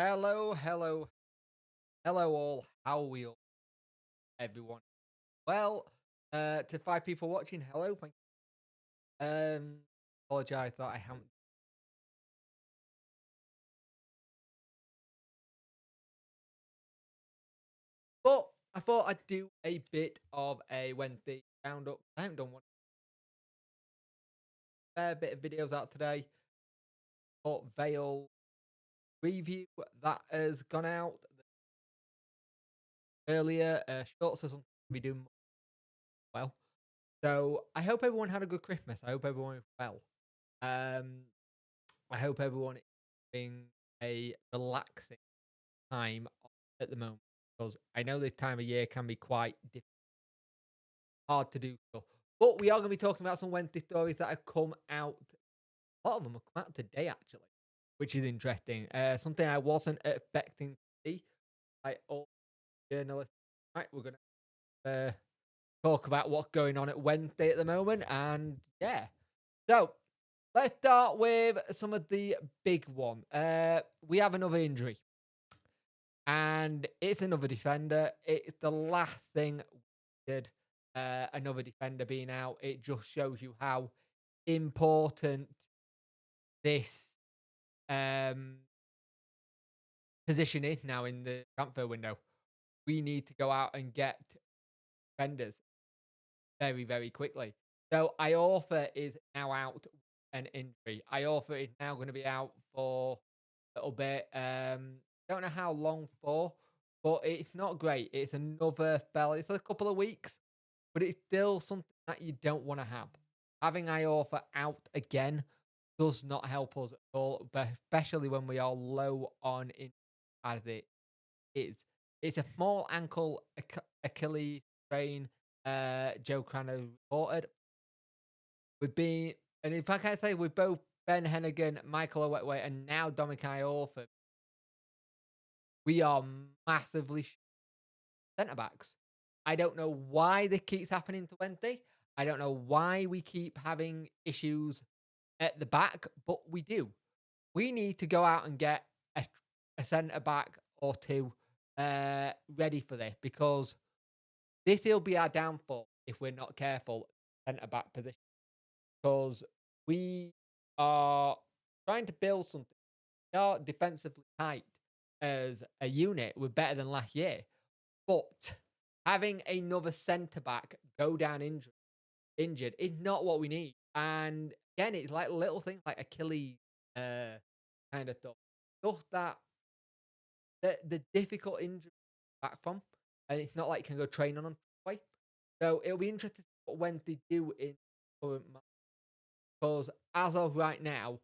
Hello, hello, hello all. How are we all, everyone? Well, to five people watching, hello, thank you. Apologize that I haven't, but I thought I'd do a bit of a Wednesday roundup. I haven't done one fair bit of videos out today. But Vale review that has gone out earlier. Shorts or something we doing well. So I hope everyone had a good Christmas. I hope everyone is well. Um, I hope everyone is having a relaxing time at the moment because I know this time of year can be quite hard to do so. But we are going to be talking about some Wednesday stories that have come out. A lot of them have come out today, actually, which is interesting. Something I wasn't expecting to see. Like all journalists, right? We're going to talk about what's going on at Wednesday at the moment, and yeah. So let's start with some of the big one. We have another injury. And it's another defender. It's the last thing we did. Another defender being out. It just shows you how important this um, position is now in the transfer window. We need to go out and get defenders very, very quickly. So Iorfa is now out with an injury. Iorfa is now going to be out for a little bit. Don't know how long for, but it's not great. It's another spell. It's a couple of weeks, but it's still something that you don't want to have. Having Iorfa out again does not help us at all, but especially when we are low on in as it is. It's a small ankle Achilles strain. Joe Cranner reported. We've been, and if I can say, with both Ben Hennigan, Michael Owetway, and now Dominic Iorfa, we are massively centre backs. I don't know why this keeps happening to Wednesday. I don't know why we keep having issues at the back, but we do. We need to go out and get a centre back or two ready for this because this will be our downfall if we're not careful centre back position. Because we are trying to build something. We are defensively tight as a unit. We're better than last year. But having another centre back go down injured is not what we need. And again, it's like little things like Achilles kind of stuff. Stuff that the difficult injury back from. And it's not like you can go train on them way. So it'll be interesting when they do in current match. Because as of right now,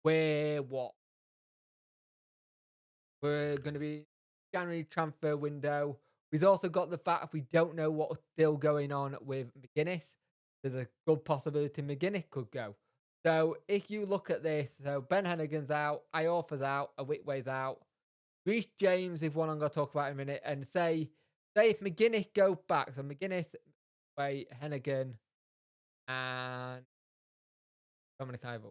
we're what? We're going to be January transfer window. We've also got the fact we don't know what's still going on with McGuinness. There's a good possibility McGuinness could go. So if you look at this, so Ben Hennigan's out, Iorfa's out, Whitway's out. Reece James is one I'm going to talk about in a minute. And say if McGuinness go back, so McGuinness, Way, Hennigan, and Dominic Ivor.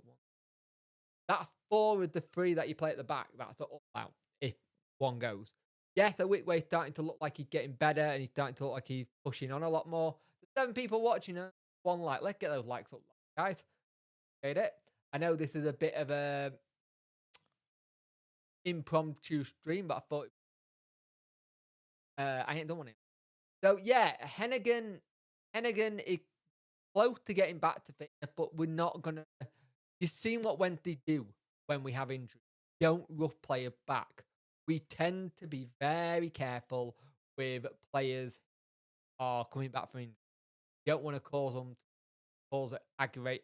That's four of the three that you play at the back. That's all out if one goes. Yes, a Whitway's starting to look like he's getting better and he's starting to look like he's pushing on a lot more. There's 7 people watching her. One like. Let's get those likes up, guys. Get it? I know this is a bit of a impromptu stream, but I thought I ain't done one. So yeah, Hennigan is close to getting back to fitness, but we're not gonna. You've seen what Wednesday do when we have injuries. Don't rush players back. We tend to be very careful with players are coming back from injury. You don't want to cause aggravate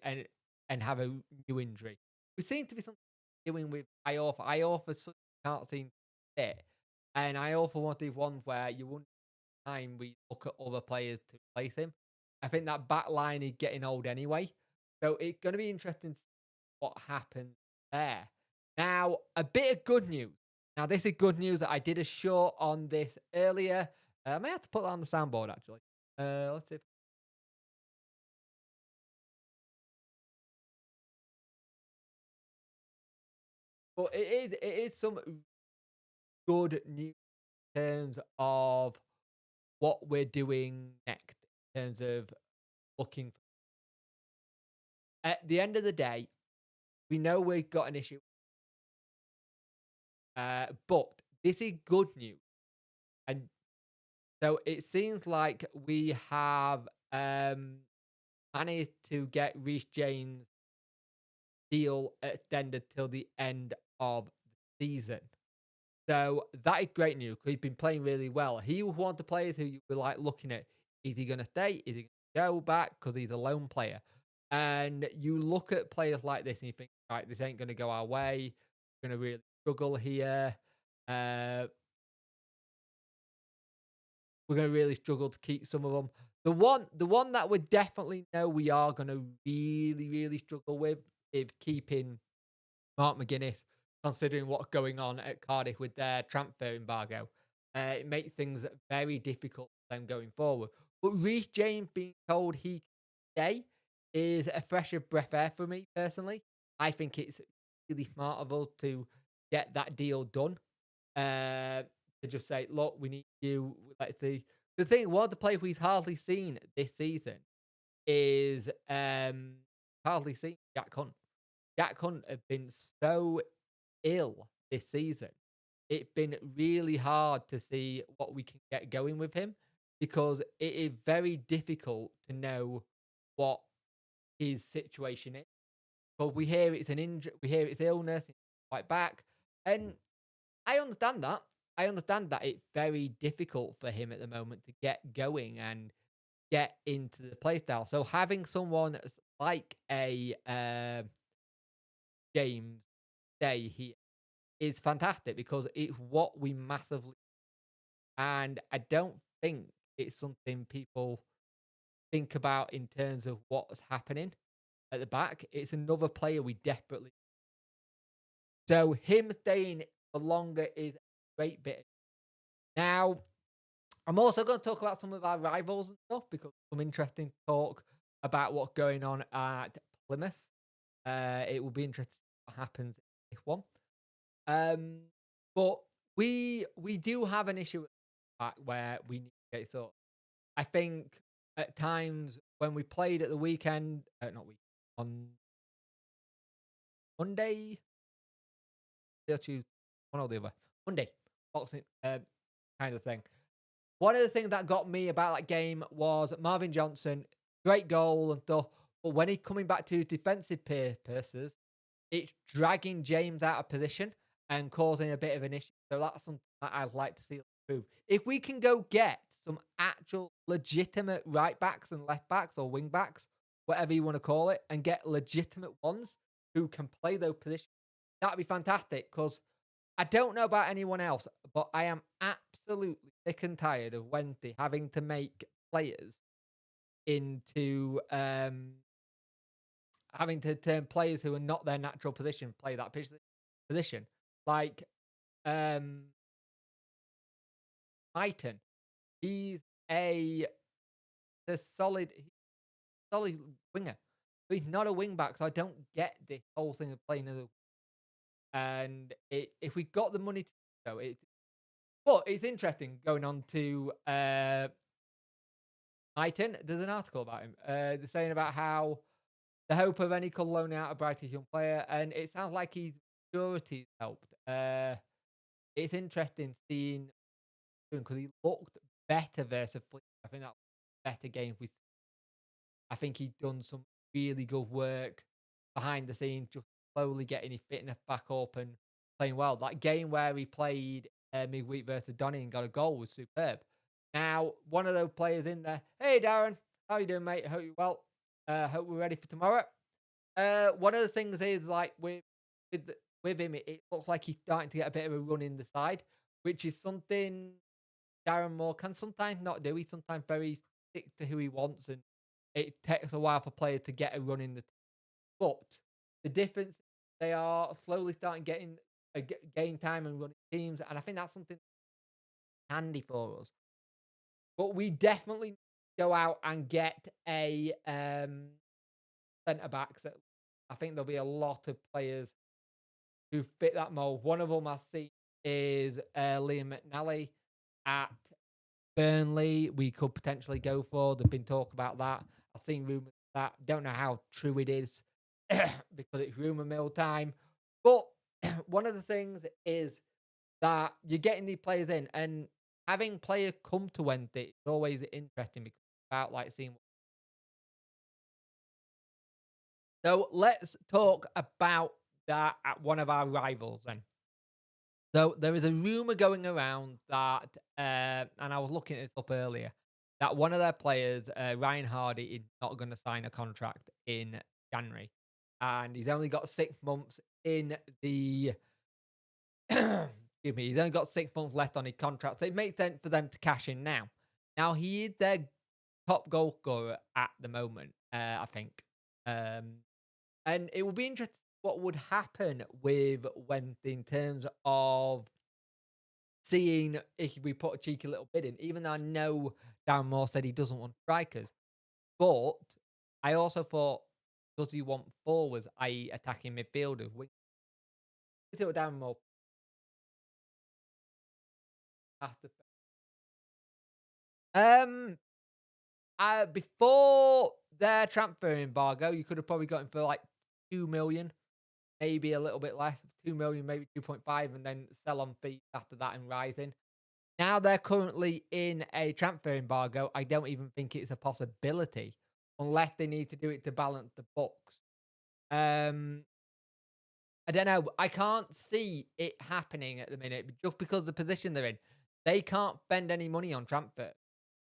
and have a new injury. We seem to be something doing with Iorfa. Iorfa can't seem to fit, and Iorfa one of these ones where you wouldn't time we look at other players to replace him. I think that back line is getting old anyway, so it's going to be interesting to see what happens there. Now, a bit of good news. Now, this is good news that I did a short on this earlier. I may have to put that on the soundboard actually. Let's see. But it is some. good news in terms of what we're doing next, in terms of looking. At the end of the day, we know we've got an issue, but this is good news. And so it seems like we have managed to get Reece James' deal extended till the end of the season. So that is great news because he's been playing really well. He was one of the players who you were like looking at, is he going to stay? Is he going to go back? Because he's a lone player. And you look at players like this and you think, right, this ain't going to go our way. We're going to really struggle here. Uh, we're going to really struggle to keep some of them. The one that we definitely know we are going to really, really struggle with is keeping Mark McGuinness, considering what's going on at Cardiff with their transfer embargo. It makes things very difficult for them going forward. But Reece James being told he can stay is a fresher breath air for me personally. I think it's really smart of us to get that deal done. To just say, look, we need you. Let's see. The thing, one of the players we've hardly seen this season is hardly seen Jack Hunt. Jack Hunt have been so ill this season. It's been really hard to see what we can get going with him because it is very difficult to know what his situation is. But we hear it's an injury, we hear it's illness, it's right back, and I understand that. I understand that it's very difficult for him at the moment to get going and get into the playstyle. So having someone like a James stay here is fantastic because it's what we massively, and I don't think it's something people think about in terms of what's happening at the back. It's another player we desperately. So him staying for longer is a great bit. Now, I'm also going to talk about some of our rivals and stuff because some interesting talk about what's going on at Plymouth. It will be interesting what happens in this one. But we do have an issue at the back where we need to get sorted. I think at times when we played at the weekend, not week on Monday, or Tuesday, one or the other, Monday, boxing kind of thing. One of the things that got me about that game was Marvin Johnson, great goal and stuff, but when he's coming back to defensive purposes, it's dragging James out of position and causing a bit of an issue. So that's something that I'd like to see improve. If we can go get some actual legitimate right backs and left backs or wing backs, whatever you want to call it, and get legitimate ones who can play those positions, that'd be fantastic because I don't know about anyone else, but I am absolutely sick and tired of Wednesday having to make players into having to turn players who are not their natural position play that position. Like Aiton, he's a solid winger. But he's not a wing back, so I don't get this whole thing of playing as a. And if we got the money to do so, but it's interesting going on to Aiton. There's an article about him. They're saying about how the hope of any club loaning out a brightest young player, and it sounds like his maturity's helped. It's interesting seeing because he looked better versus Fleet. I think that was a better game. I think he'd done some really good work behind the scenes, just slowly getting his fitness back up and playing well. That game where he played midweek versus Donny and got a goal was superb. Now, one of those players in there, hey Darren, how you doing, mate? Hope you're well. Hope we're ready for tomorrow. One of the things is like with him, it looks like he's starting to get a bit of a run in the side, which is something Darren Moore can sometimes not do. He's sometimes very stick to who he wants, and it takes a while for players to get a run in the. But the difference, they are slowly starting getting game time and running teams, and I think that's something handy for us. But we definitely go out and get a centre back. So I think there'll be a lot of players who fit that mold. One of them I've seen is Liam McNally at Burnley. We could potentially go for. There's been talk about that. I've seen rumours of that. Don't know how true it is because it's rumour mill time. But one of the things is that you're getting these players in, and having players come to Wednesday is always interesting because it's about like seeing. So let's talk about that at one of our rivals then. So there is a rumor going around that, and I was looking this up earlier, that one of their players, Ryan Hardy, is not going to sign a contract in January, and he's only got 6 months in the. Excuse me, he's only got 6 months left on his contract, so it makes sense for them to cash in now. Now he is their top goal scorer at the moment, I think. And it will be interesting what would happen with Wednesday in terms of seeing if we put a cheeky little bid in, even though I know Darren Moore said he doesn't want strikers. But I also thought, does he want forwards, i.e. attacking midfielders? We see what Darren Moore after. Um, before their transfer embargo, you could have probably got him for like 2 million, maybe a little bit less, 2 million, maybe 2.5, and then sell on fees after that and rising. Now they're currently in a transfer embargo. I don't even think it's a possibility unless they need to do it to balance the books. I don't know. I can't see it happening at the minute just because the position they're in. They can't spend any money on transfer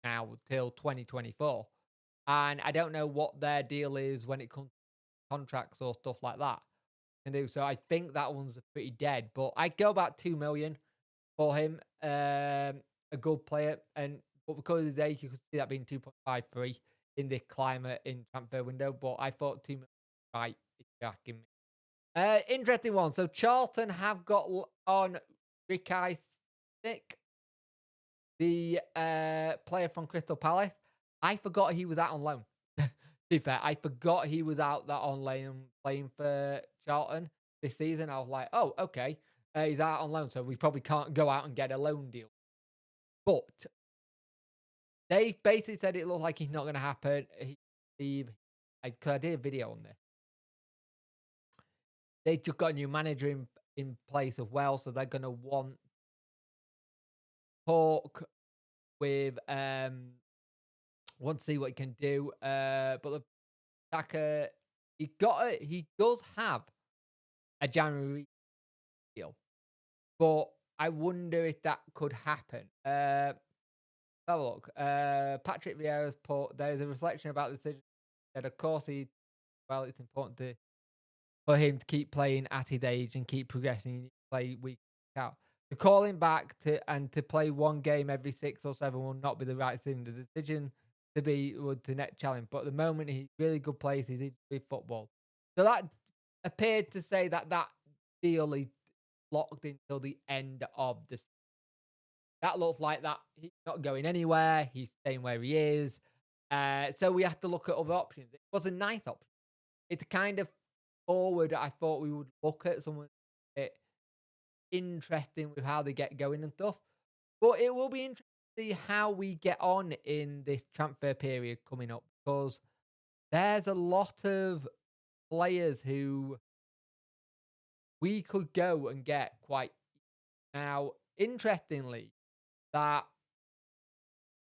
now till 2024. And I don't know what their deal is when it comes to contracts or stuff like that. Can do. So I think that one's pretty dead. But I'd go about 2 million for him. A good player. But because of the day, you could see that being 2.53 in the climate in transfer window. But I thought 2 million right if you're asking me. Interesting one. So Charlton have got on Rikai Thick, the player from Crystal Palace. I forgot he was out on loan. To be fair, I forgot he was out that on loan playing for Charlton this season. I was like, oh, okay. He's out on loan, so we probably can't go out and get a loan deal. But they basically said it looked like it's not going to happen. I did a video on this. They just got a new manager in place as well, so they're going to want talk with want to see what he can do. But the attacker, he does have a January deal, but I wonder if that could happen. Have a look. Patrick Vieira's put there's a reflection about the decision that of course it's important for him to keep playing at his age and keep progressing, play week out. To call him back to play one game every 6 or 7 will not be the right thing. The decision to be would the next challenge, but at the moment he's really good place. He's in football, so that appeared to say that deal is locked until the end of the. That looks like that he's not going anywhere. He's staying where he is. So we have to look at other options. It was a nice option. It's kind of forward. I thought we would look at someone interesting with how they get going and stuff. But it will be interesting to see how we get on in this transfer period coming up because there's a lot of players who we could go and get quite now. Interestingly, that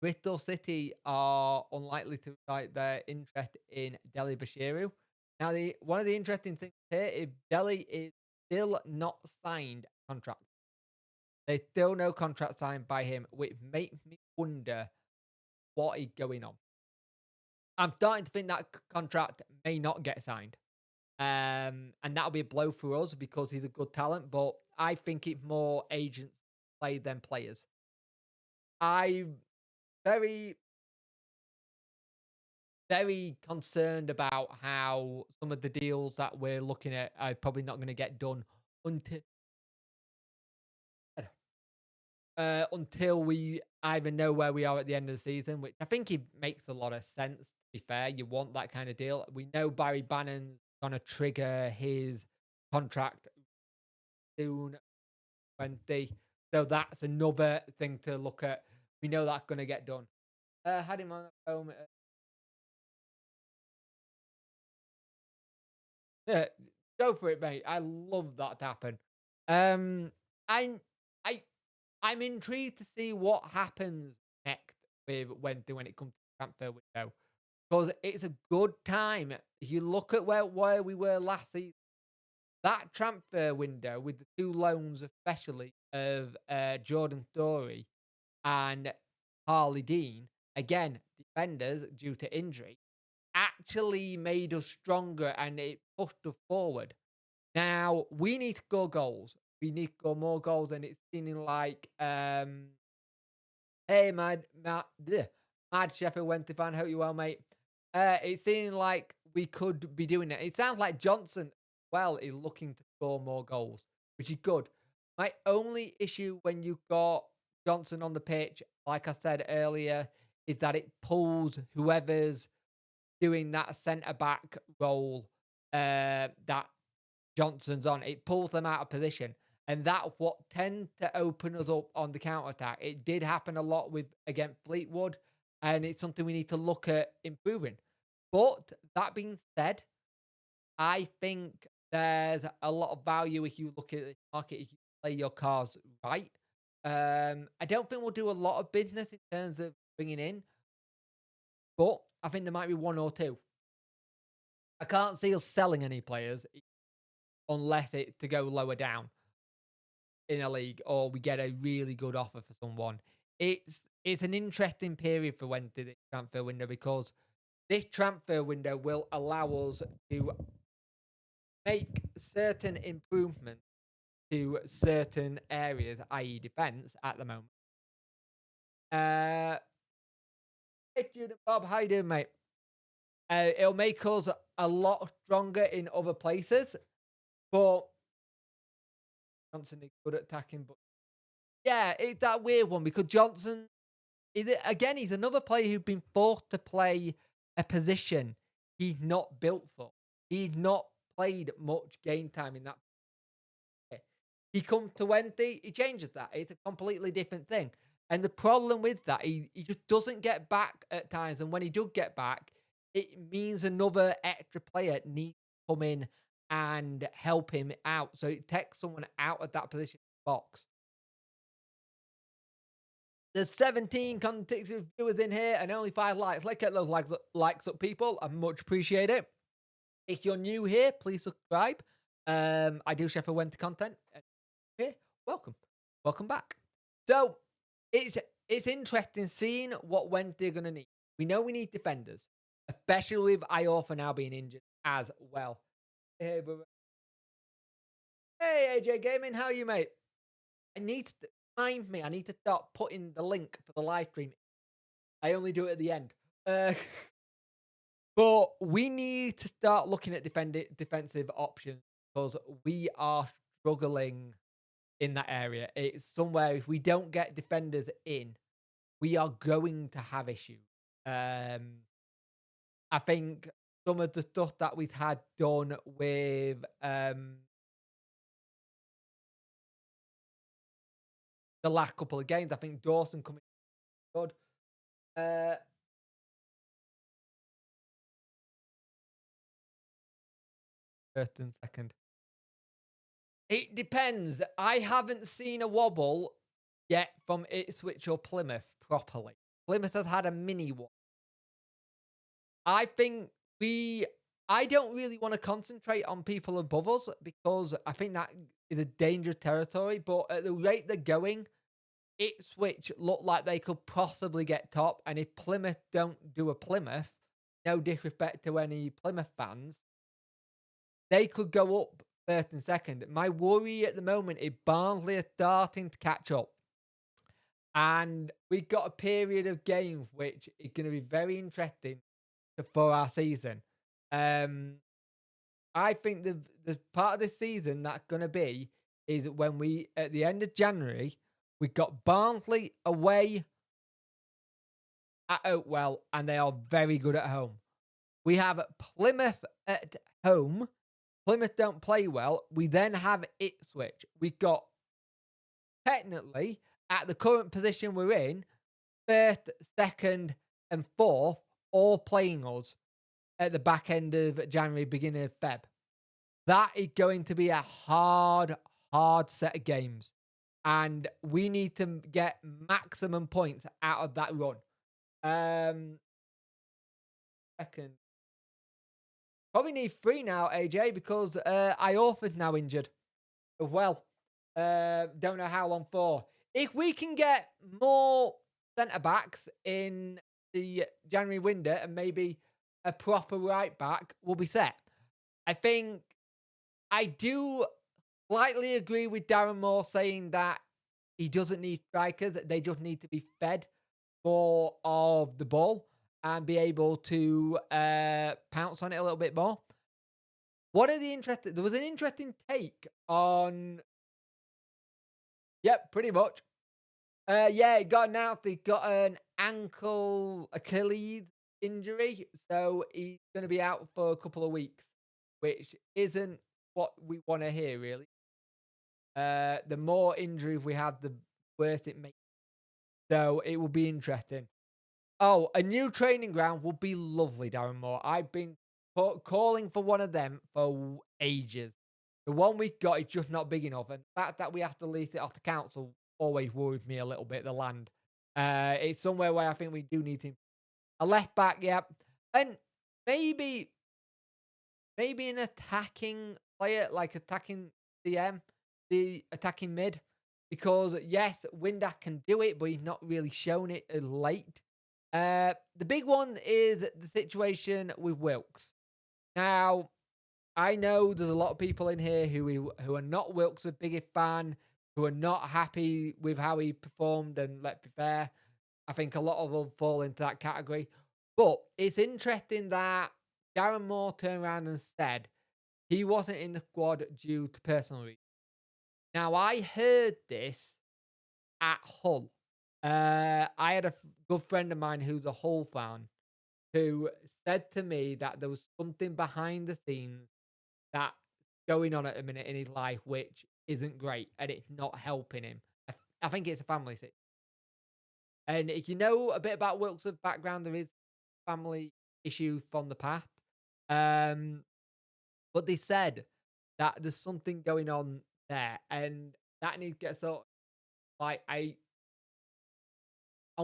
Bristol City are unlikely to cite their interest in Deli Bashiru. Now, one of the interesting things here is Deli is still not signed a contract. There's still no contract signed by him, which makes me wonder what is going on. I'm starting to think that contract may not get signed. And that'll be a blow for us because he's a good talent, but I think it's more agents play than players. I'm very, very concerned about how some of the deals that we're looking at are probably not going to get done until we either know where we are at the end of the season, which I think it makes a lot of sense. To be fair, you want that kind of deal. We know Barry Bannon's going to trigger his contract soon. Wednesday. So that's another thing to look at. We know that's going to get done. Had him on the phone. Yeah, go for it, mate. I love that to happen. Um, I'm, I, I'm intrigued to see what happens next with Wednesday when it comes to the transfer window, because it's a good time. If you look at where we were last season, that transfer window with the two loans, especially of Jordan Story and Harley Dean, again defenders due to injury, actually made us stronger and it pushed us forward. Now we need to score goals. We need to score more goals, and it's seeming like hey mad Sheffield Wednesday fan, hope you well, mate. It's seeming like we could be doing it. It sounds like Johnson, well, is looking to score more goals, which is good. My only issue when you got Johnson on the pitch, like I said earlier, is that it pulls whoever's doing that centre back role that Johnson's on. It pulls them out of position. And that's what tend to open us up on the counter attack. It did happen a lot with against Fleetwood, and it's something we need to look at improving. But that being said, I think there's a lot of value if you look at the market, if you play your cards right. I don't think we'll do a lot of business in terms of bringing in, but I think there might be one or two. I can't see us selling any players unless it to go lower down in a league or we get a really good offer for someone. It's an interesting period for Wednesday, this transfer window, because this transfer window will allow us to make certain improvements to certain areas, i.e. defence at the moment. Hey, Student Bob, how you doing, mate? It'll make us a lot stronger in other places, but Johnson is good at attacking. But yeah, it's that weird one because Johnson, again, he's another player who's been forced to play a position he's not built for. He's not played much game time in that. He comes to Wednesday, he changes that. It's a completely different thing. And the problem with that, he just doesn't get back at times. And when he does get back, it means another extra player needs to come in and help him out. So it takes someone out of that position box. There's 17 consecutive viewers in here and only 5 likes. Let's get those likes up, people. I much appreciate it. If you're new here, please subscribe. I do Sheffield Wednesday content. Here, welcome back. So it's interesting seeing what Wednesday are going to need. We know we need defenders, especially with Iorfa now being injured as well. Hey, brother. Hey, AJ Gaming, how are you, mate? I need to remind me. I need to start putting the link for the live stream. I only do it at the end. But we need to start looking at defensive options because we are struggling in that area. It's somewhere if we don't get defenders in, we are going to have issues. I think some of the stuff that we've had done with the last couple of games, I think Dawson coming good. First and second. It depends. I haven't seen a wobble yet from Ipswich or Plymouth properly. Plymouth has had a mini one. I think I don't really want to concentrate on people above us because I think that is a dangerous territory. But at the rate they're going, Ipswich look like they could possibly get top. And if Plymouth don't do a Plymouth, no disrespect to any Plymouth fans, they could go up first and second. My worry at the moment is Barnsley are starting to catch up. And we've got a period of games which is going to be very interesting for our season. I think the part of this season that's going to be is when we, at the end of January, we got Barnsley away at Oakwell, and they are very good at home. We have Plymouth at home. Plymouth don't play well. We then have Ipswich. We've got technically, at the current position we're in, first, second, and fourth all playing us at the back end of January, beginning of Feb. That is going to be a hard, hard set of games. And we need to get maximum points out of that run. Um, Second. Probably need three now, AJ, because Iorfa's now injured as well. Don't know how long for. If we can get more centre backs in the January window and maybe a proper right back, we'll be set. I think I do slightly agree with Darren Moore saying that he doesn't need strikers; they just need to be fed more of the ball and be able to pounce on it a little bit more. One of the interesting, there was an interesting take on. Yep, pretty much. Yeah, it got announced he got an ankle Achilles injury, so he's going to be out for a couple of weeks, which isn't what we want to hear, really. The more injuries we have, the worse it makes. So it will be interesting. Oh, a new training ground would be lovely, Darren Moore. I've been calling for one of them for ages. The one we got is just not big enough, and the fact that we have to lease it off the council always worries me a little bit. The land, it's somewhere where I think we do need him. A left back, yeah, and maybe an attacking player, like attacking CM, the attacking mid, because yes, Windass can do it, but he's not really shown it as late. The big one is the situation with Wilkes. Now, I know there's a lot of people in here who are not Wilkes' biggest fan, who are not happy with how he performed, and let's be fair, I think a lot of them fall into that category. But it's interesting that Darren Moore turned around and said he wasn't in the squad due to personal reasons. Now, I heard this at Hull. I had a good friend of mine who's a Hull fan who said to me that there was something behind the scenes that's going on at the minute in his life which isn't great and it's not helping him. I think it's a family situation. And if you know a bit about Wilkes' background, there is family issues from the past. Um, but they said that there's something going on there, and that needs to get sort of like I'm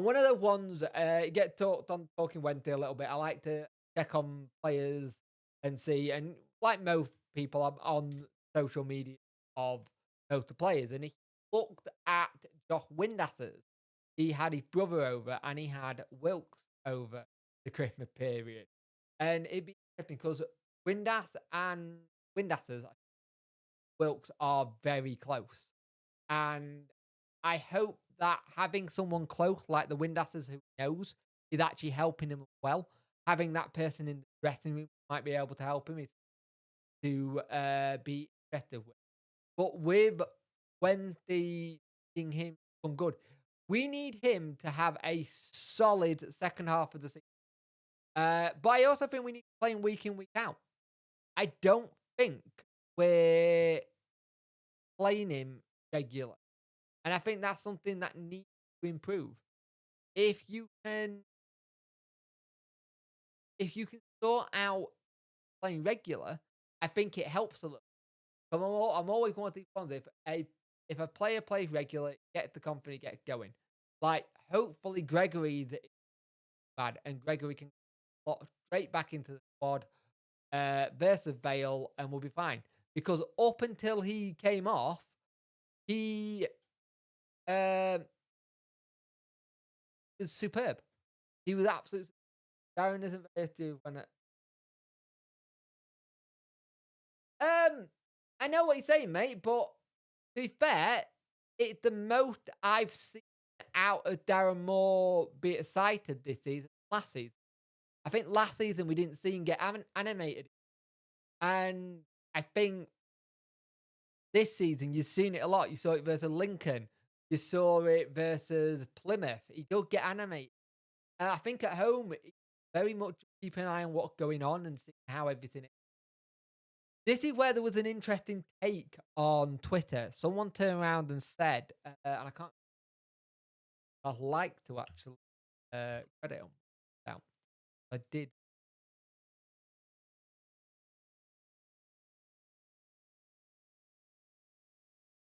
one of the ones get talked on Talking Wednesday a little bit. I like to check on players and see, and like most people, I'm on social media of most players, and he looked at Josh Windass's. He had his brother over, and he had Wilkes over the Christmas period, and it'd be interesting because Windass and Windass's Wilkes are very close, and I hope that having someone close like the Windasses who knows is actually helping him well. Having that person in the dressing room might be able to help him is to be better with. But with Wednesday seeing him come good, we need him to have a solid second half of the season. But I also think we need to play him week in, week out. I don't think we're playing him regular. And I think that's something that needs to improve. If you can sort out playing regular, I think it helps a little. I'm always one of these ones. If a player plays regular, get the confidence, get going. Like hopefully Gregory's bad and Gregory can slot straight back into the squad versus Vale and we'll be fine. Because up until he came off, he is superb. He was absolutely. Darren isn't very to when it. I know what you're saying, mate, but to be fair, it's the most I've seen out of Darren Moore be excited this season. Last season, I think last season we didn't see him get animated, and I think this season you've seen it a lot. You saw it versus Lincoln, you saw it versus Plymouth. He does get animated. I think at home, very much keep an eye on what's going on and see how everything is. This is where there was an interesting take on Twitter. Someone turned around and said, and I can't, I'd like to actually credit them down. I did.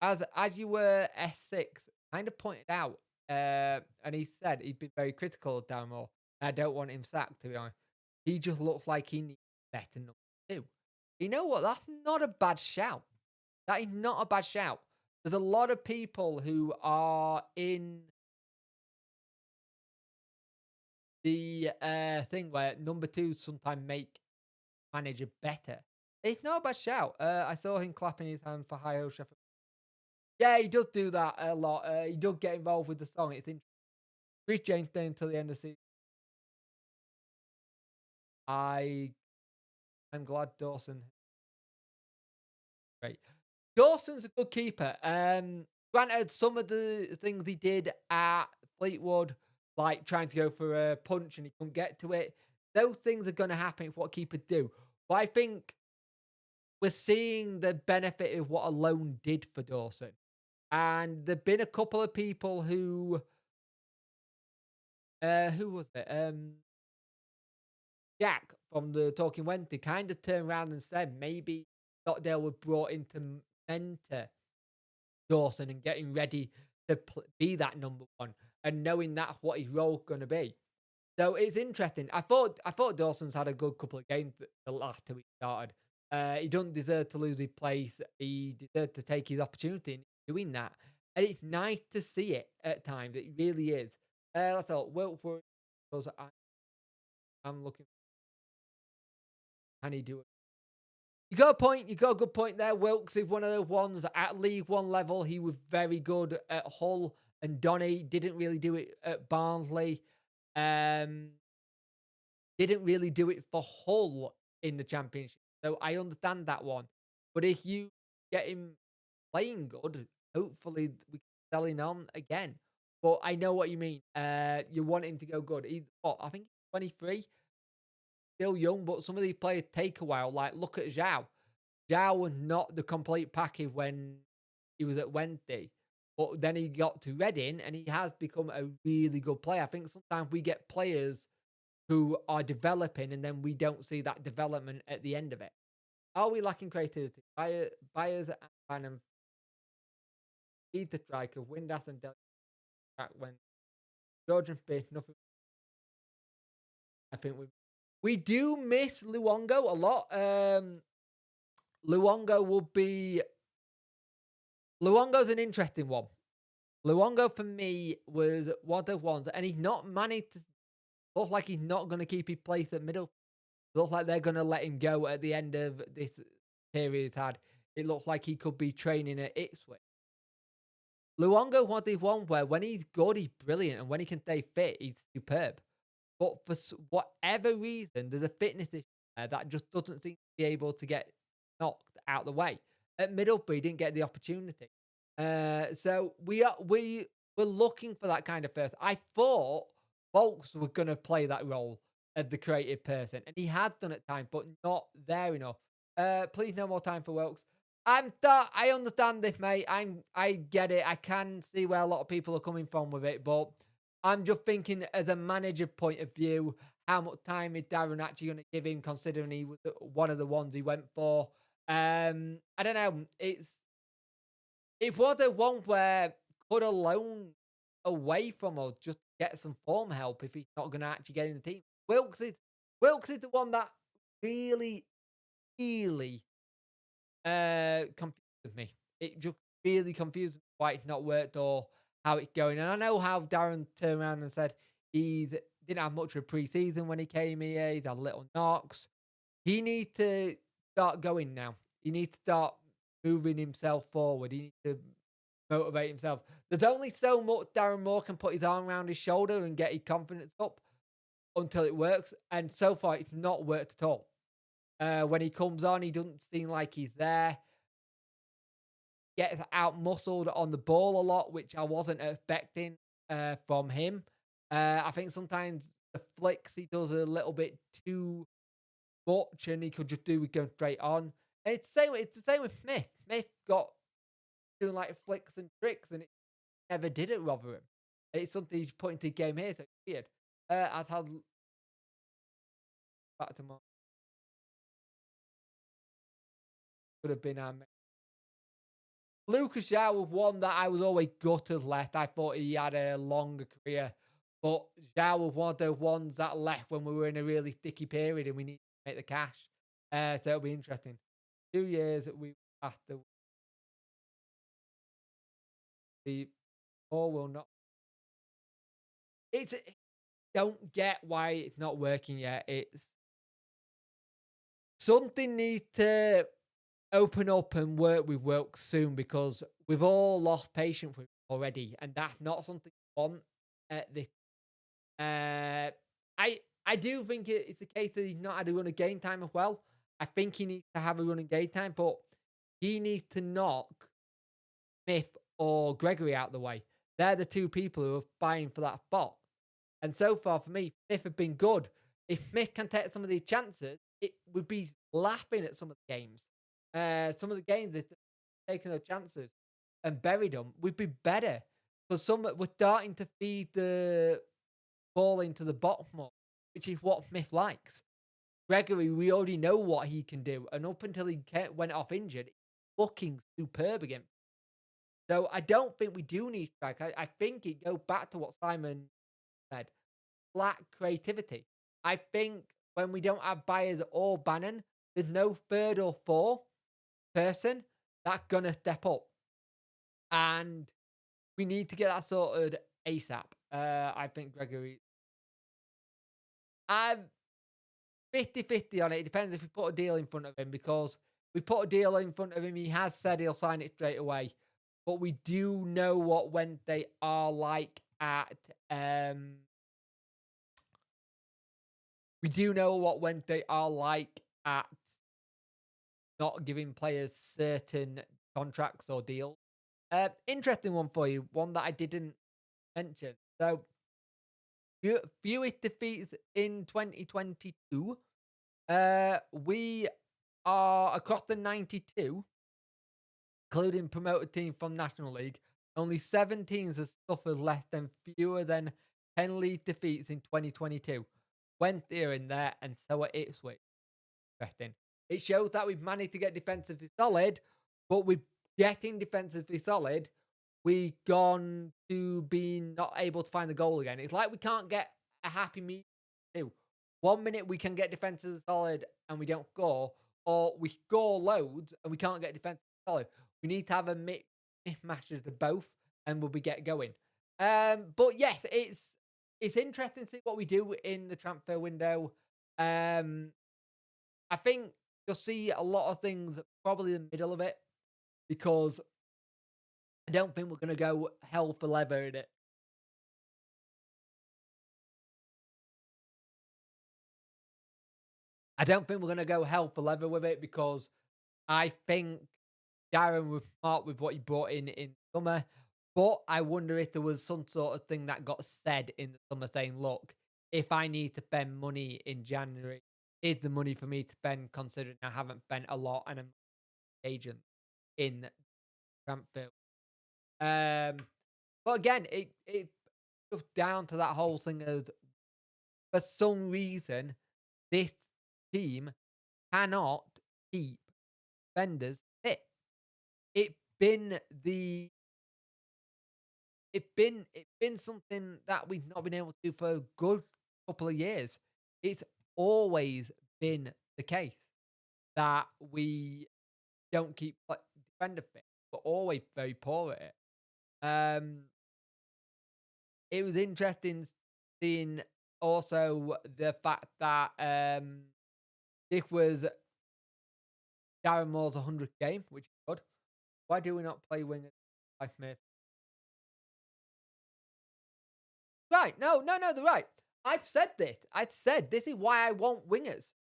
As you were S6 kind of pointed out, and he said he'd been very critical of Darren Moore. I don't want him sacked, to be honest. He just looks like he needs better number two. You know what? That's not a bad shout. That is not a bad shout. There's a lot of people who are in the thing where number two sometimes make manager better. It's not a bad shout. I saw him clapping his hand for High Sheffield. Yeah, he does do that a lot. He does get involved with the song. It's interesting. Chris James staying until the end of the season. I I'm glad Dawson. Great. Dawson's a good keeper. Granted, some of the things he did at Fleetwood, like trying to go for a punch and he couldn't get to it, those things are going to happen if what keepers do. But I think we're seeing the benefit of what a loan did for Dawson. And there've been a couple of people who was it? Jack from the Talking Wednesday kind of turned around and said maybe Stockdale was brought in to mentor Dawson and getting ready to be that number one and knowing that's what his role's going to be. So it's interesting. I thought Dawson's had a good couple of games the last two he started. He doesn't deserve to lose his place. He deserves to take his opportunity in doing that. And it's nice to see it at times. It really is. I thought Wiltford because I'm looking. Can he do it? You got a point. You got a good point there. Wilkes is one of the ones at League One level. He was very good at Hull and Donny. Didn't really do it at Barnsley. Um, didn't really do it for Hull in the Championship. So I understand that one. But if you get him playing good, hopefully we can sell him on again. But I know what you mean. You want him to go good. He's what? I think 23, still young, but some of these players take a while. Like look at Zhao. Zhao was not the complete package when he was at Wednesday. But then he got to Reading and he has become a really good player. I think sometimes we get players who are developing and then we don't see that development at the end of it. Are we lacking creativity? Buyers and feed the striker, Windass and Del when Georgian Smith, nothing. I think we do miss Luongo a lot. Luongo will be Luongo's an interesting one. Luongo for me was one of the ones, and he's not managed to look like he's not going to keep his place at middle. Looks like they're going to let him go at the end of this period he's had. It looks like he could be training at Ipswich. Luongo was the one where when he's good, he's brilliant, and when he can stay fit, he's superb. But for whatever reason, there's a fitness issue that just doesn't seem to be able to get knocked out of the way. At Middlesbrough, he didn't get the opportunity. So we were looking for that kind of person. I thought Volks was going to play that role as the creative person, and he had done at times, but not there enough. Please, no more time for Wilkes. I understand this, mate. I get it. I can see where a lot of people are coming from with it, but I'm just thinking as a manager point of view, how much time is Darren actually going to give him, considering he was one of the ones he went for. I don't know. It was the one where could a loan away from us just get some form help if he's not going to actually get in the team. Wilkes is the one that really, really confused me. It just really confused me why it's not worked or how it's going. And I know how Darren turned around and said he didn't have much of a pre-season when he came here. He's had little knocks. He needs to start going now. He needs to start moving himself forward. He needs to motivate himself. There's only so much Darren Moore can put his arm around his shoulder and get his confidence up until it works. And so far, it's not worked at all. When he comes on, he doesn't seem like he's there. Gets out muscled on the ball a lot, which I wasn't expecting from him. I think sometimes the flicks he does a little bit too much, and he could just do with going straight on. And it's the same with Smith. Smith got doing like flicks and tricks, and it never did at Rotherham. It's something he's put into the game here, so it's weird. I've had back to my could have been Lucas Yao was one that I was always gutted left. I thought he had a longer career, but Yao was one of the ones that left when we were in a really sticky period and we need to make the cash. So it'll be interesting. 2 years that we after the or will not. It's don't get why it's not working yet. It's something needs to open up and work with Wilkes soon because we've all lost patience with him already, and that's not something we want at this. Uh, I do think it's the case that he's not had a run of game time as well. I think he needs to have a run of game time, but he needs to knock Smith or Gregory out the way. They're the two people who are fighting for that spot. And so far for me, Smith have been good. If Smith can take some of these chances, it would be laughing at some of the games. Some of the games, if they're taking their chances and buried them, we'd be better. Because we're starting to feed the ball into the bottom more, which is what Smith likes. Gregory, we already know what he can do. And up until he went off injured, looking superb again. So I don't think we do need strike. I think it goes back to what Simon said. Lack creativity. I think when we don't have Byers or Bannon, there's no third or fourth person that's gonna step up. And we need to get that sorted ASAP. I think Gregory. I'm 50-50 on it. It depends if we put a deal in front of him because we put a deal in front of him. He has said he'll sign it straight away. But we do know what Wednesday are like at we do know what Wednesday are like at not giving players certain contracts or deals. Interesting one for you, one that I didn't mention. So, fewest defeats in 2022. We are across the 92, including promoted team from National League. Only 7 teams have suffered less than fewer than 10 league defeats in 2022. Wednesday are in there, and so are Ipswich. Interesting. It shows that we've managed to get defensively solid, but with getting defensively solid, we've gone to being not able to find the goal again. It's like we can't get a happy medium. 1 minute we can get defensively solid and we don't score, or we score loads and we can't get defensively solid. We need to have a mismatch of both, and we'll be get going. But yes, it's interesting to see what we do in the transfer window. I think you'll see a lot of things probably in the middle of it because I don't think we're going to go hell for leather in it. I don't think we're going to go hell for leather with it because I think Darren was smart with what he brought in summer. But I wonder if there was some sort of thing that got said in the summer saying, look, if I need to spend money in January, is the money for me to spend considering I haven't spent a lot and I'm an agent in transfer. But again, it goes down to that whole thing of for some reason this team cannot keep defenders fit. It's been something that we've not been able to do for a good couple of years. It's always been the case that we don't keep defender fit. We're always very poor at it. It was interesting seeing also the fact that this was Darren Moore's 100th game, which is good. Why do we not play wingers by Smith? Right, no, they're right. I've said this. I said this is why I want wingers.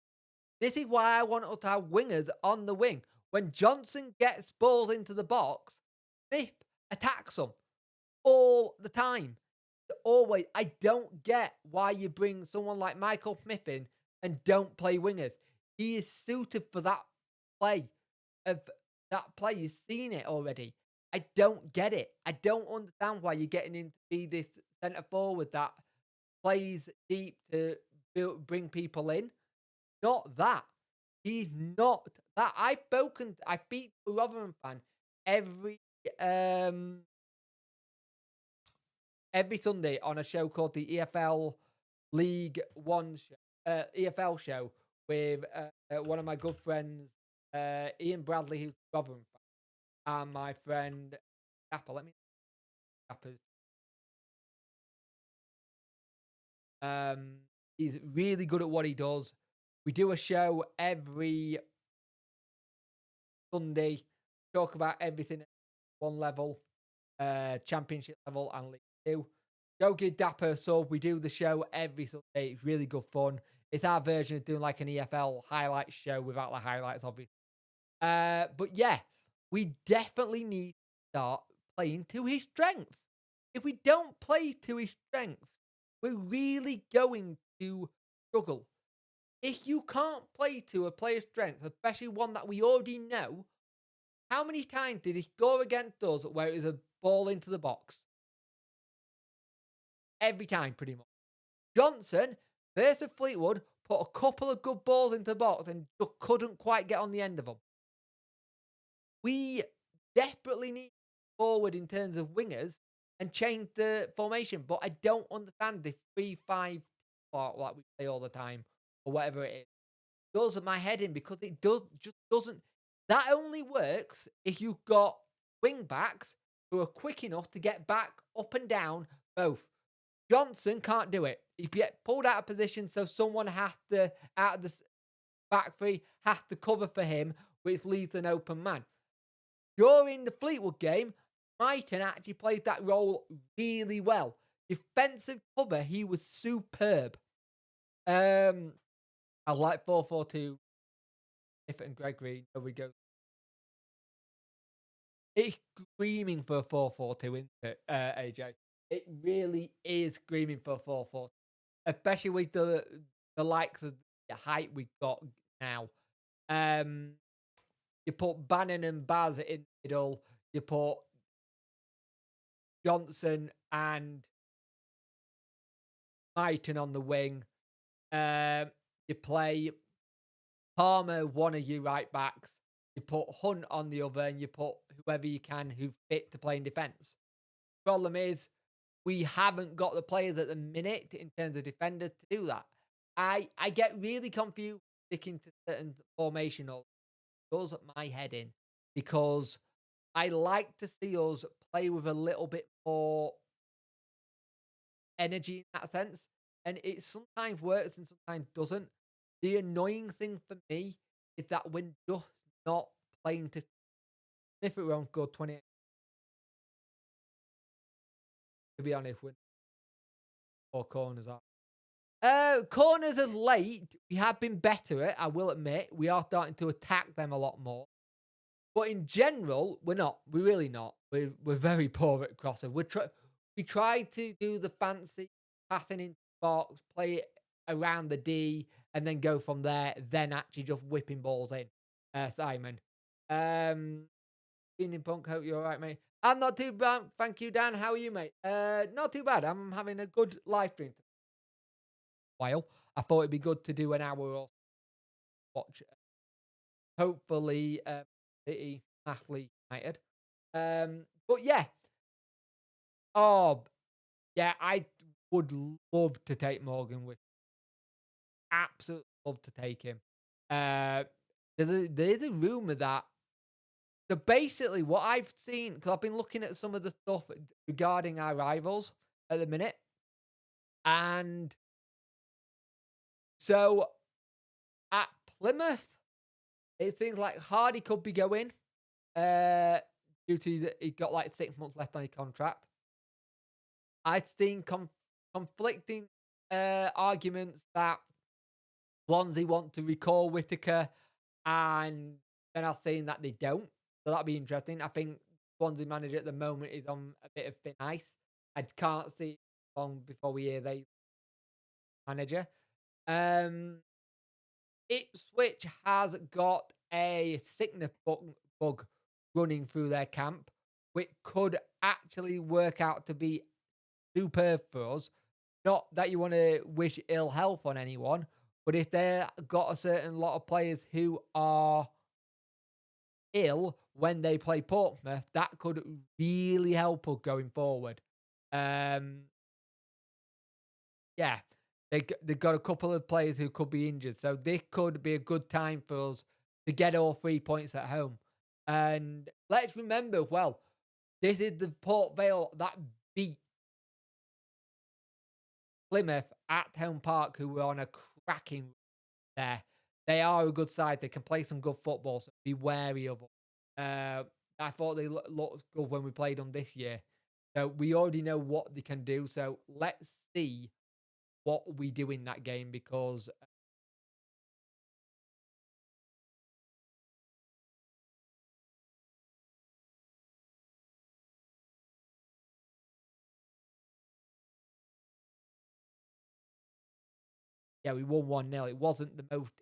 This is why I want us to have wingers on the wing. When Johnson gets balls into the box, Smith attacks them all the time. Always. I don't get why you bring someone like Michael Smith in and don't play wingers. He is suited for that play. of that player's seen it already. I don't get it. I don't understand why you're getting him to be this centre forward that plays deep to bring people in. Not that. He's not that. I speak to a Rotherham fan every um every Sunday on a show called the EFL League One show, EFL show with one of my good friends, Ian Bradley, who's a Rotherham fan, and my friend Dapper. Let me Dapper's. Um, he's really good at what he does. We do a show every Sunday, talk about everything at one level, championship level and League Two. Go give Dapper a sub. We do the show every Sunday. It's really good fun. It's our version of doing like an EFL highlights show without the highlights, obviously. But yeah, we definitely need to start playing to his strength. If we don't play to his strength, we're really going to struggle. If you can't play to a player's strength, especially one that we already know, how many times did he score against us where it was a ball into the box? Every time, pretty much. Johnson versus Fleetwood put a couple of good balls into the box and just couldn't quite get on the end of them. We desperately need forward in terms of wingers and change the formation, but I don't understand the 3-5 part like we play all the time or whatever it is. It does my head in because it just doesn't. That only works if you've got wing backs who are quick enough to get back up and down both. Johnson can't do it. He get pulled out of position, so someone has to, out of the back three, has to cover for him, which leaves an open man. During the Fleetwood game, Mighton actually played that role really well. Defensive cover, he was superb. I like 4-4-2. If and Gregory, there we go. It's screaming for a 4-4-2, isn't it, AJ? It really is screaming for a 4-4, especially with the likes of the height we've got now. You put Bannon and Baz in the middle. You put Johnson and Mighton on the wing. You play Palmer, one of your right backs. You put Hunt on the other, and you put whoever you can who's fit to play in defence. Problem is, we haven't got the players at the minute in terms of defenders to do that. I get really confused sticking to certain formational. Does my head in because I like to see us play with a little bit more energy in that sense. And it sometimes works and sometimes doesn't. The annoying thing for me is that we're just not playing to if it won't go 28. To be honest, with or corners are. Corners are late. We have been better at, I will admit. We are starting to attack them a lot more. But in general, we're not. We're really not. We're very poor at crossing. We try to do the fancy passing into the box, play it around the D, and then go from there. Then actually just whipping balls in. Simon, Evening Punk. Hope you're all right, mate. I'm not too bad. Thank you, Dan. How are you, mate? Not too bad. I'm having a good live stream. While I thought it'd be good to do an hour or watch. Hopefully, City, Athlete United. But yeah. Oh, yeah, I would love to take Morgan with. Absolutely love to take him. There's a rumor that. So basically, what I've seen, because I've been looking at some of the stuff regarding our rivals at the minute, and so at Plymouth, it seems like Hardy could be going due to he got like 6 months left on his contract. I've seen conflicting arguments that Swansea want to recall Whittaker, and then I've seen that they don't. So that'd be interesting. I think Swansea manager at the moment is on a bit of thin ice. I can't see long before we hear they manager. Ipswich has got a sickness bug running through their camp, which could actually work out to be superb for us. Not that you want to wish ill health on anyone, but if they've got a certain lot of players who are ill when they play Portsmouth, that could really help us going forward. Um, yeah, they've got a couple of players who could be injured, so this could be a good time for us to get all 3 points at home. And let's remember, well, this is the Port Vale that beat Plymouth at Home Park, who were on a cracking there. They are a good side. They can play some good football, so be wary of them. I thought they looked good when we played them this year. So we already know what they can do. So let's see what we do in that game because yeah, we won 1-0. It wasn't the most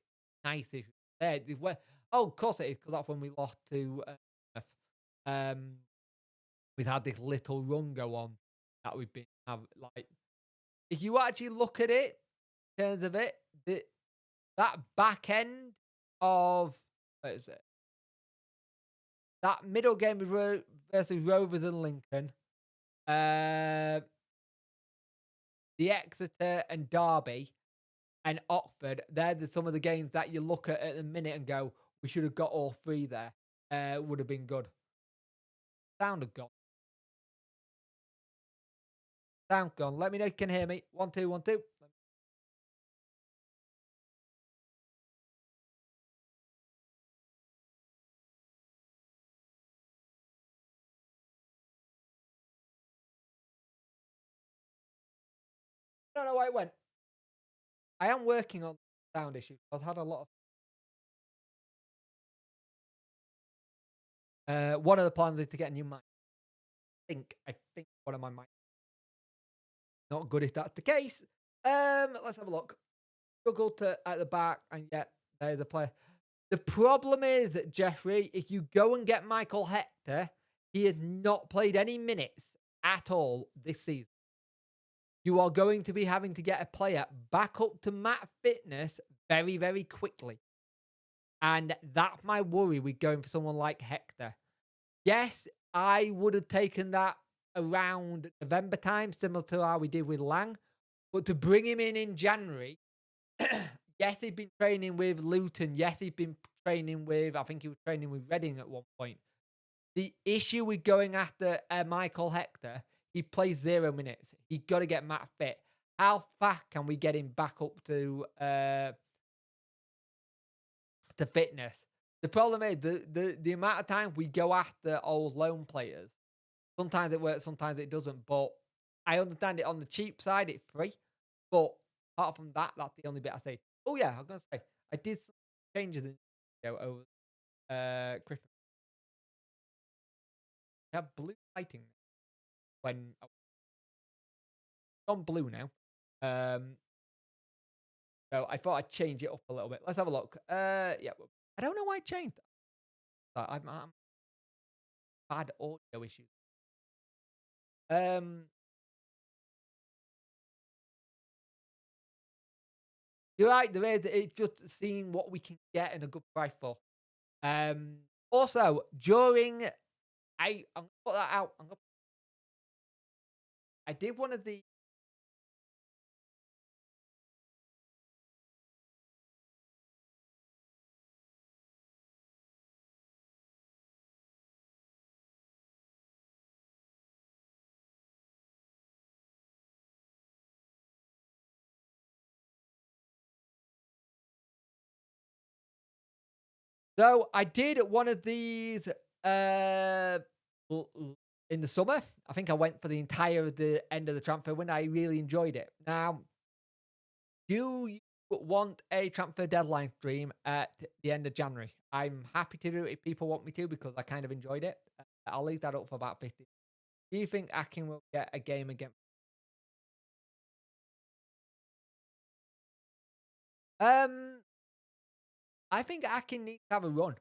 nicest. Oh, of course it is, because that's when we lost to um we've had this little run go on that we've been like if you actually look at it in terms of it, that back end of what is it? That middle game with versus Rovers and Lincoln, uh, the Exeter and Derby and Oxford, they're some of the games that you look at the minute and go, we should have got all three there. Would have been good. Sound have gone. Sound gone. Let me know if you can hear me. 1 2 1 2. I don't know why it went. I am working on sound issues. I've had a lot of. One of the plans is to get a new mic. I think one of my mics not good if that's the case. Let's have a look. Struggle to at the back, and yet there's a player. The problem is, Jeffrey, if you go and get Michael Hector, he has not played any minutes at all this season. You are going to be having to get a player back up to Matt fitness very, very quickly. And that's my worry with going for someone like Hector. Yes, I would have taken that around November time, similar to how we did with Lang. But to bring him in January, yes, he'd been training with Luton. Yes, he'd been training with, I think he was training with Reading at one point. The issue with going after Michael Hector, he plays 0 minutes. He got to get Matt fit. How fast can we get him back up to fitness? The problem is the amount of time we go after old loan players. Sometimes it works, sometimes it doesn't. But I understand it on the cheap side, it's free. But apart from that, that's the only bit I say. Oh yeah, I'm gonna say I did some changes in over Christmas. I have blue lighting when on blue now. So I thought I'd change it up a little bit. Let's have a look. Yeah, I don't know why I changed that. I'm bad audio issues. Um, you're right. There is. It's just seeing what we can get in a good price for. Also during I'm gonna put that out. I did one of the. So I did one of these in the summer. I think I went for the entire of the end of the transfer window. I really enjoyed it. Now, do you want a transfer deadline stream at the end of January? I'm happy to do it if people want me to because I kind of enjoyed it. I'll leave that up for about 50. Do you think Akin will get a game again? Um, I think Akin needs to have a run.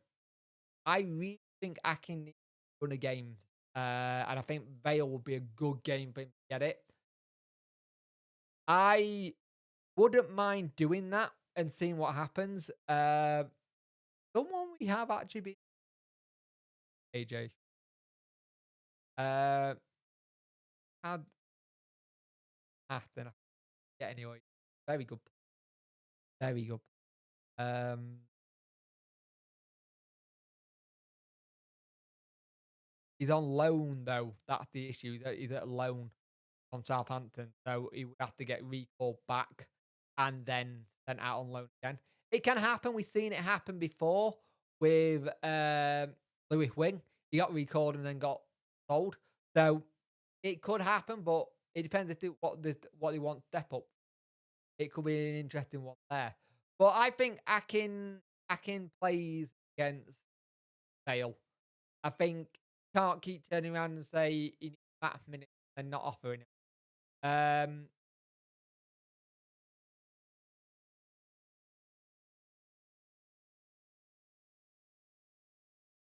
I really think Akin needs to run a game. And I think Vale would be a good game for him to get it. I wouldn't mind doing that and seeing what happens. Someone we have actually been AJ. Had Then yeah, anyway. Very good. Very good. Um he's on loan though. That's the issue. He's at loan from Southampton. So he would have to get recalled back and then sent out on loan again. It can happen. We've seen it happen before with Louis Wing. He got recalled and then got sold. So it could happen, but it depends if what they want to step up. It could be an interesting one there. But I think Akin plays against Bale. I think can't keep turning around and say he needs that minute and not offering it.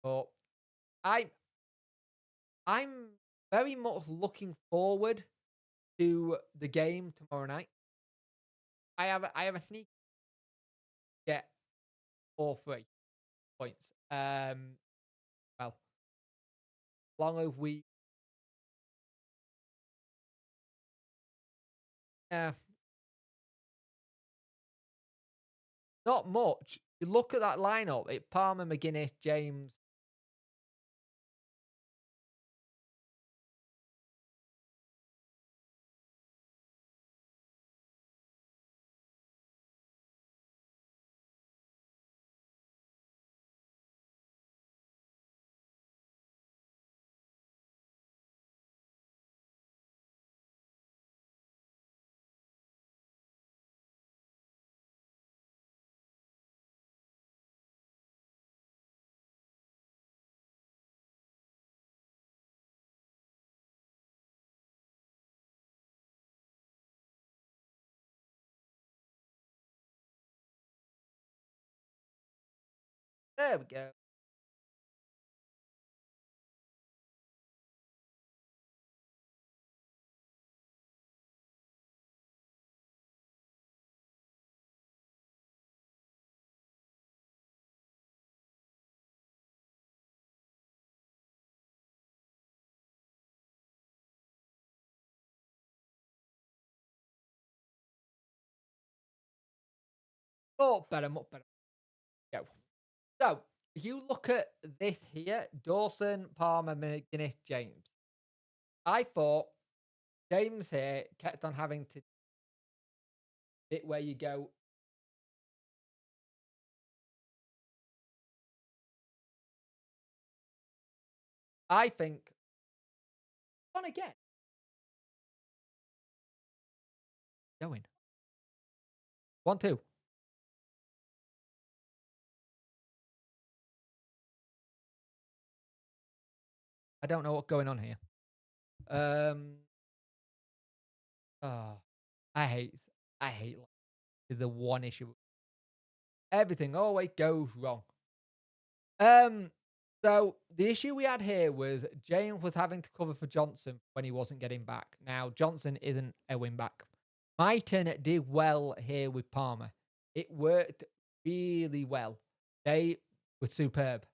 But I I'm very much looking forward to the game tomorrow night. I have a sneak get all 3 points. Well, long as we uh, not much. You look at that lineup, it Palmer, McGuinness, James. There we go. Much better. Go. So you look at this here: Dawson, Palmer, McGuinness, James. I thought James here kept on having to bit where you go. I think on again. Going 1-2. I don't know what's going on here. Um. Oh, I hate. I hate the one issue. Everything always goes wrong. Um. So the issue we had here was James was having to cover for Johnson when he wasn't getting back. Now Johnson isn't a win back. Myton did well here with Palmer. It worked really well. They were superb.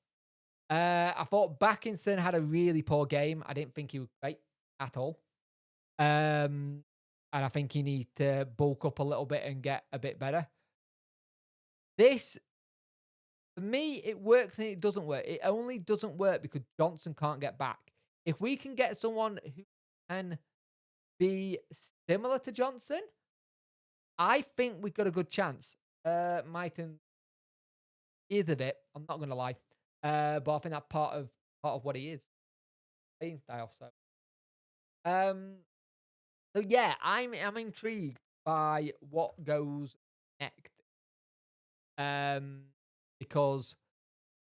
I thought Backinson had a really poor game. I didn't think he was great at all. And I think he needs to bulk up a little bit and get a bit better. This, for me, it works and it doesn't work. It only doesn't work because Johnson can't get back. If we can get someone who can be similar to Johnson, I think we've got a good chance. Myton is a bit. I'm not going to lie, but I think that's part of what he is, playing style. Um, so yeah, I'm intrigued by what goes next. Because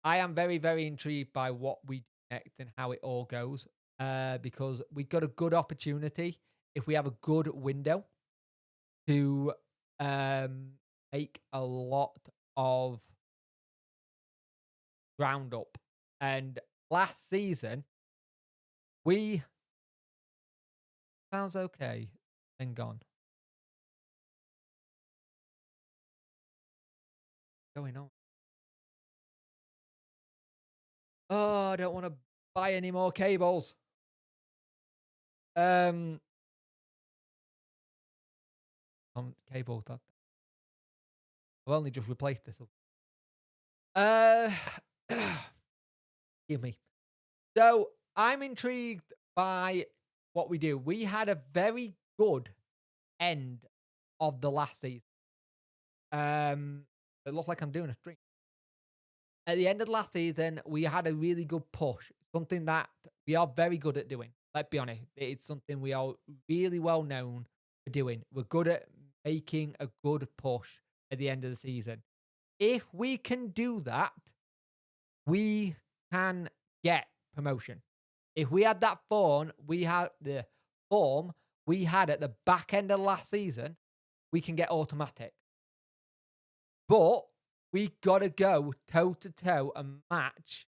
I am very, very intrigued by what we do next and how it all goes. Because we've got a good opportunity if we have a good window to make a lot of ground up. And last season, we sounds okay, then gone. Going on. Oh, I don't want to buy any more cables. Um, cable. I've only just replaced this. Uh, give me. So I'm intrigued by what we do. We had a very good end of the last season. It looks like I'm doing a stream. At the end of the last season, we had a really good push, something that we are very good at doing. Let's be honest, it's something we are really well known for doing. We're good at making a good push at the end of the season. If we can do that, we can get promotion. If we had that form, we had the form we had at the back end of last season, we can get automatic. But we gotta go toe to toe and match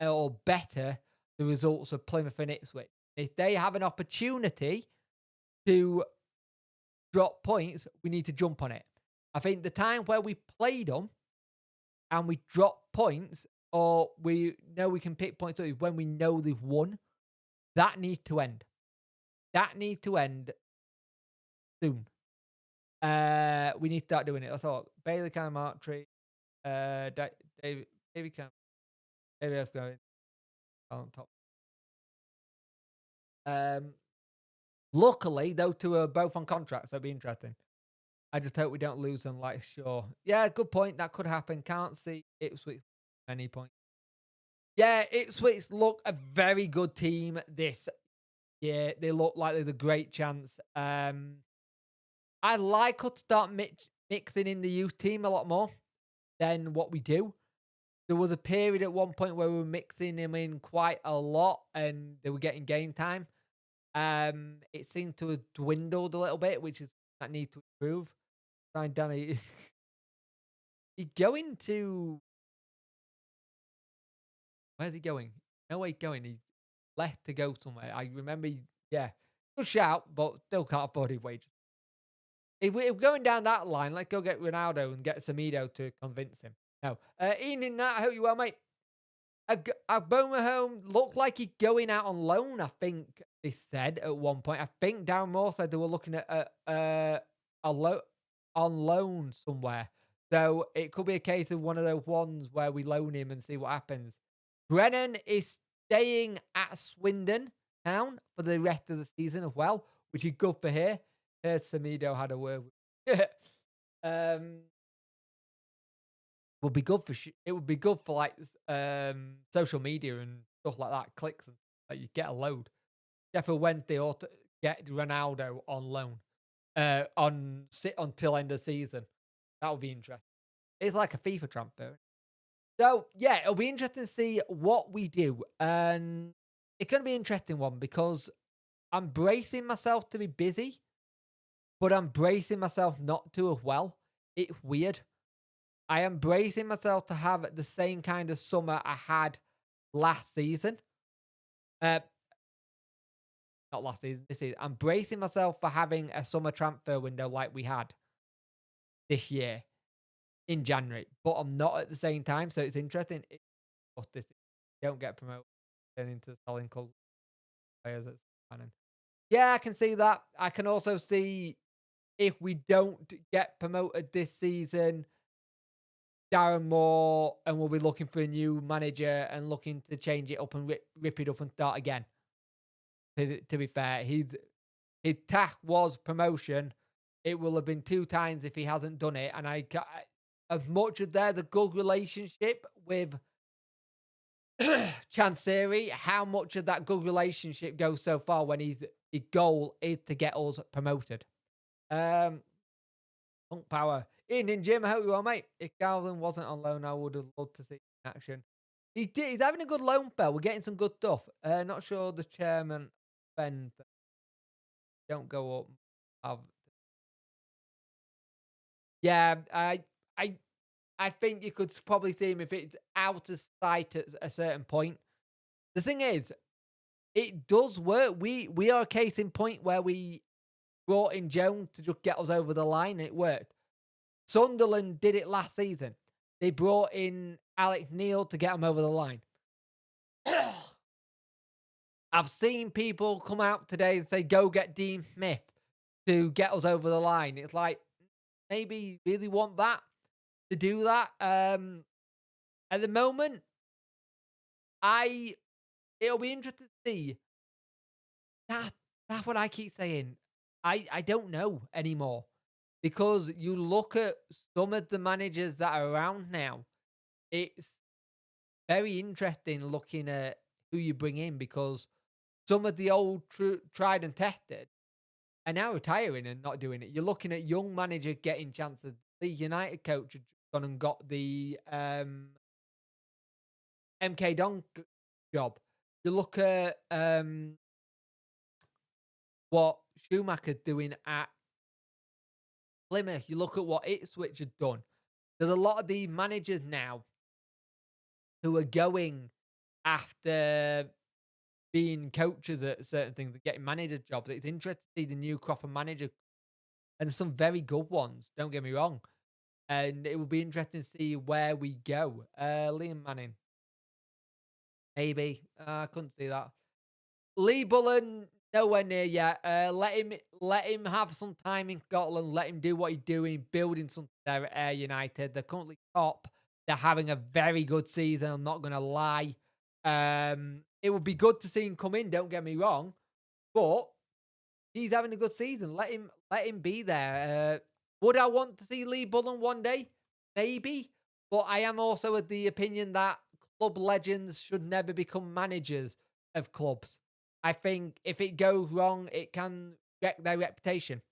or better the results of Plymouth and Ipswich. If they have an opportunity to drop points, we need to jump on it. I think the time where we played them and we drop points, or we know we can pick points up, is when we know they've won. That needs to end. That needs to end soon. We need to start doing it. I thought Bailey Cam Martry, David Cam, David F going on top. Luckily, those two are both on contract, so it'll be interesting. I just hope we don't lose them. Like, sure, yeah, good point. That could happen. Can't see Ipswich any point. Yeah, Ipswich look a very good team this year. They look like there's a great chance. I like us to start mixing in the youth team a lot more than what we do. There was a period at one point where we were mixing them in quite a lot and they were getting game time. It seemed to have dwindled a little bit, which is that need to improve. Find Danny. He's going to. Where's he going? No way he's going. He's left to go somewhere. I remember. Yeah, good shout, but still can't afford his wages. If we're going down that line, let's go get Ronaldo and get Samido to convince him. No. Ian, that, I hope you well, mate. Home looked like he's going out on loan, I think they said at one point. I think Darren Moore said they were looking at on loan somewhere. So it could be a case of one of those ones where we loan him and see what happens. Brennan is staying at Swindon Town for the rest of the season as well, which is good for here. Samido had a word. Would be good for it would be good for like social media and stuff like that. Clicks and like you get a load. Sheffield Wednesday ought to get Ronaldo on loan on sit until end of season. That would be interesting. It's like a FIFA transfer. So yeah, it'll be interesting to see what we do, and it's gonna be an interesting one because I'm bracing myself to be busy, but I'm bracing myself not to as well. It's weird. I am bracing myself to have the same kind of summer I had last season. Not last season, this season. I'm bracing myself for having a summer transfer window like we had this year in January, but I'm not at the same time. So it's interesting. This don't get promoted then into selling club players. Yeah, I can see that. I can also see if we don't get promoted this season, Darren Moore, and we'll be looking for a new manager and looking to change it up and rip it up and start again. To be fair, his task was promotion. It will have been 2 times if he hasn't done it. And as much as there's a good relationship with Chansiri, how much of that good relationship goes so far when his goal is to get us promoted? Punk Power. Ian and Jim, I hope you are, mate. If Calvin wasn't on loan, I would have loved to see him in action. He's having a good loan spell. We're getting some good stuff. Not sure the chairman Ben don't go up. Yeah, I think you could probably see him if it's out of sight at a certain point. The thing is, it does work. We are a case in point where we brought in Jones to just get us over the line, and it worked. Sunderland did it last season. They brought in Alex Neil to get him over the line. I've seen people come out today and say, go get Dean Smith to get us over the line. It's like, maybe you really want that to do that. At the moment, it'll be interesting to see. That's what I keep saying. I don't know anymore. Because you look at some of the managers that are around now, it's very interesting looking at who you bring in because some of the old tried and tested are now retiring and not doing it. You're looking at young manager getting chances. The United coach had gone and got the MK Dunk job. You look at what Schumacher's doing at Plymouth. You look at what Ipswich had done. There's a lot of the managers now who are going after being coaches at certain things and getting manager jobs. It's interesting to see the new crop of manager, and some very good ones, don't get me wrong. And it will be interesting to see where we go. Liam Manning. Maybe. I couldn't see that. Lee Bullen, nowhere near yet. Let him have some time in Scotland. Let him do what he's doing, building something there at Ayr United. They're currently top. They're having a very good season. I'm not gonna lie. It would be good to see him come in. Don't get me wrong, but he's having a good season. Let him be there. Would I want to see Lee Bullen one day? Maybe, but I am also of the opinion that club legends should never become managers of clubs. I think if it goes wrong, it can wreck their reputation.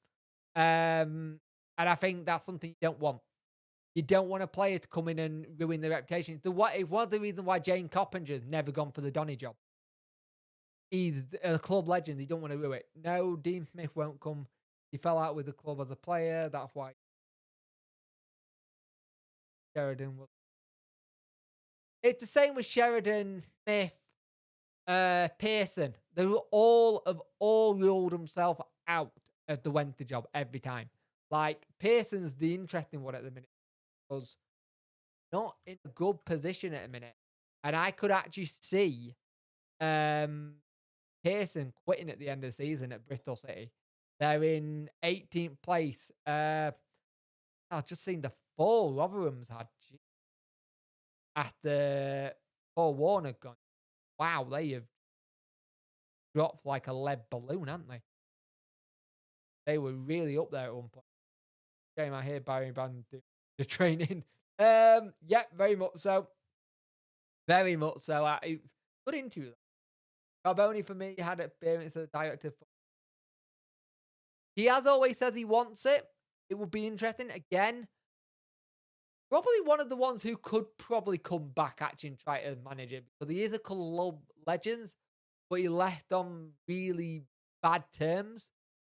And I think that's something you don't want. You don't want a player to come in and ruin their reputation. It's one of the reasons why Jane Coppenger's never gone for the Donny job. He's a club legend. He don't want to ruin it. No, Dean Smith won't come. He fell out with the club as a player. That's why Sheridan was. It's the same with Sheridan, Smith, Pearson. They were all ruled themselves out of the Wednesday job every time. Like Pearson's the interesting one at the minute because not in a good position at the minute, and I could actually see Pearson quitting at the end of the season at Bristol City. They're in 18th place. I've just seen the fall Rotherham's had after Paul Warner gone. Wow, they have dropped like a lead balloon, haven't they? They were really up there at one point. Shame I hear Barry Brand do the training. Yeah, very much so. Very much so. Good interview. Carboni for me had experience as a director. He has always said he wants it. It would be interesting. Again, probably one of the ones who could probably come back actually and try to manage it because he is a club legend, but he left on really bad terms.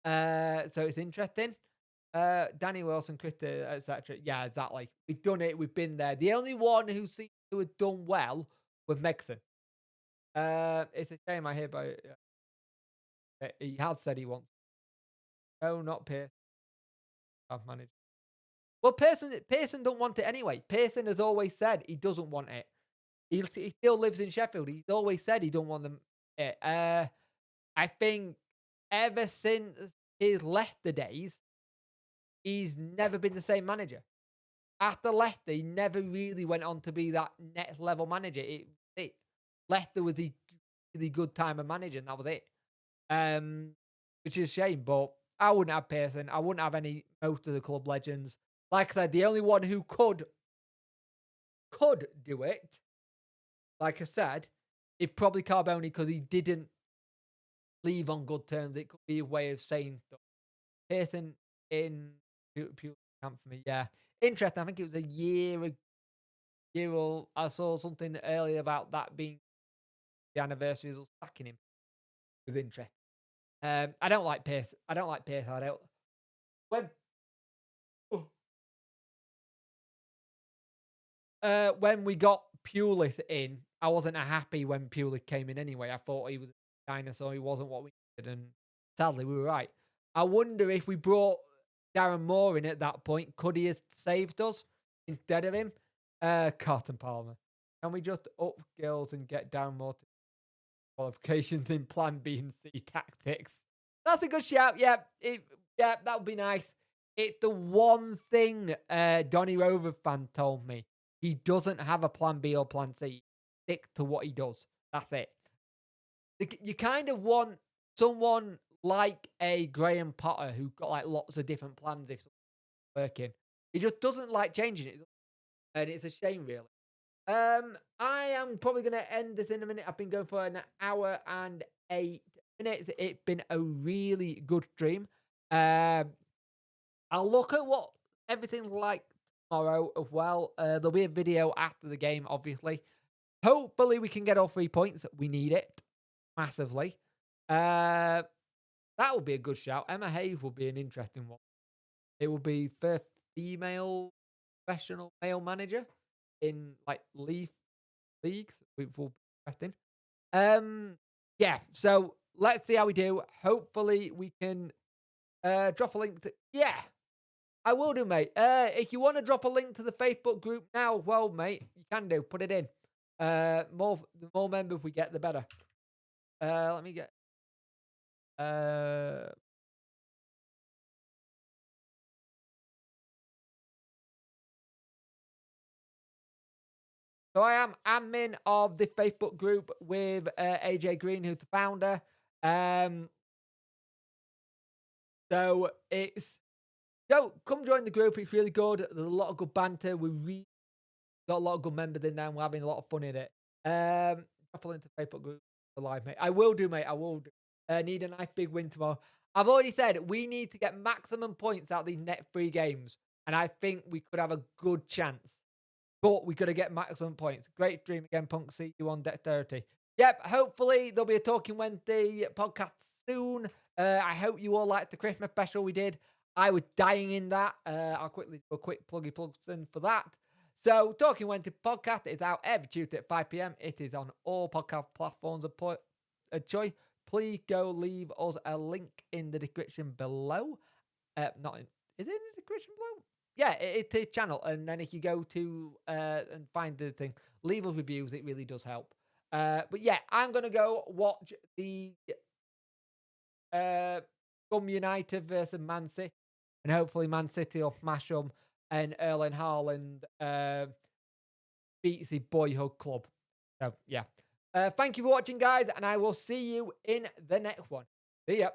So it's interesting. Danny Wilson, Critter, etc. Yeah, exactly. We've done it. We've been there. The only one who seems to have done well was Megson. It's a shame I hear about it. He has said he wants. No, not Pierce. I've managed. Well, Pearson don't want it anyway. Pearson has always said he doesn't want it. He still lives in Sheffield. He's always said he don't want them. It. I think ever since he's left the days, he's never been the same manager. After Leicester, he never really went on to be that next level manager. Leicester was a really good time of manager, and that was it. Which is a shame, but I wouldn't have Pearson. I wouldn't have most of the club legends. Like I said, the only one who could do it, like I said, is probably Carboni because he didn't leave on good terms. It could be a way of saying stuff. Pearson in pure camp for me, yeah. Interesting. I think it was a year old. I saw something earlier about that being the anniversary of sacking him. With interest. I don't like Pearson. I don't. When when we got Pulis in, I wasn't happy when Pulis came in anyway. I thought he was a dinosaur. He wasn't what we needed, and sadly, we were right. I wonder if we brought Darren Moore in at that point, could he have saved us instead of him? Carton Palmer. Can we just up skills and get Darren Moore to qualifications in Plan B and C tactics? That's a good shout. Yeah, that would be nice. It's the one thing Donny Rover fan told me. He doesn't have a Plan B or Plan C. Stick to what he does. That's it. You kind of want someone like a Graham Potter who got like lots of different plans if something's working. He just doesn't like changing it, and it's a shame, really. I am probably going to end this in a minute. I've been going for an hour and 8 minutes. It's been a really good stream. I'll look at what everything's like tomorrow as well. There'll be a video after the game, obviously. Hopefully, we can get all 3 points. We need it massively. That will be a good shout. Emma Hayes will be an interesting one. It will be first female professional male manager in like leagues, which will be interesting. Yeah, so let's see how we do. Hopefully we can drop a link to I will do, mate. If you want to drop a link to the Facebook group now, well, mate, you can do. Put it in. The more members we get, the better. Let me get So I am admin of the Facebook group with AJ Green, who's the founder. So come join the group. It's really good. There's a lot of good banter. We really got a lot of good members in there, and we're having a lot of fun in it. Drop a link to the Facebook group for live, mate. I will do, mate. I will do. Need a nice big win tomorrow. I've already said we need to get maximum points out of these net 3 games, and I think we could have a good chance. But we got to get maximum points. Great stream again, Punk. See you on Dexterity. Yep, hopefully there'll be a Talking Wednesday podcast soon. I hope you all liked the Christmas special we did. I was dying in that. I'll quickly do a quick pluggy plugs in for that. So, Talking Wednesday podcast is out every Tuesday at 5 p.m. It is on all podcast platforms of choice. Please go leave us a link in the description below. Is it in the description below? Yeah, it's a channel, and then if you go to and find the thing, leave us reviews. It really does help. But yeah, I'm gonna go watch the United versus Man City, and hopefully Man City will smash them, and Erling Haaland beats the boyhood club. So yeah, thank you for watching, guys, and I will see you in the next one. See ya.